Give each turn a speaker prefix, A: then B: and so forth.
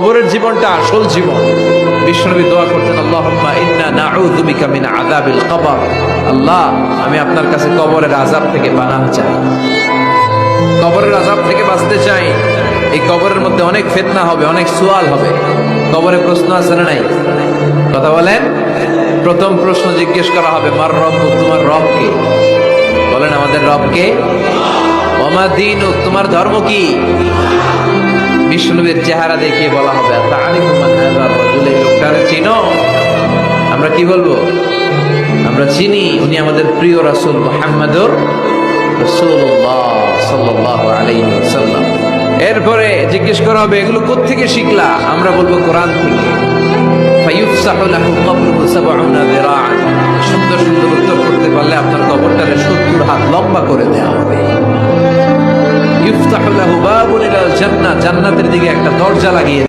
A: কবরের জীবনটা আসল জীবন। বিশ্বনবী দোয়া করতেন, আল্লাহুম্মা ইন্না নাউযু বিকা মিন আযাবিল কবর। আল্লাহ, আমি আপনার কাছে কবরের আযাব থেকে পানাহ চাই, কবরের আযাব থেকে বাঁচতে চাই। এই কবরের মধ্যে অনেক ফিতনা হবে, অনেক সুয়াল হবে। কবরে প্রশ্ন আছে না নাই? কথা বলেন। প্রথম প্রশ্ন জিজ্ঞেস করা হবে, মার রব্বুক, তোমার রব কে? বলেন, আমাদের রব কে? ওমা দীনুক, তোমার ধর্ম কি? বিষ্ণুনবীর চেহারা দেখিয়ে বলা হবে, তাআরিফু মান হাযা রাজুল, এই লোকটারে চিনো? আমরা কি বলবো? আমরা চিনি, উনি আমাদের প্রিয় রাসূল মুহাম্মদুর রাসূলুল্লাহ সাল্লাল্লাহু আলাইহি ওয়াসাল্লাম। এরপরে জিজ্ঞেস করা হবে, এগুলো কোত্থেকে শিখলা? আমরা বলবো, কোরআন থেকে। ফায়ুফসাহু লাহু কবরুহু ৭০ যিরাআন, সুন্দর সুন্দর উত্তর করতে পারলে আপনার কবরটারে ৭০ হাত লম্বা করে দেওয়া হবে। ইফতাহু লাহু বাবুন ইলাল জান্নাহ, জান্নাতের দিকে একটা দরজা লাগিয়ে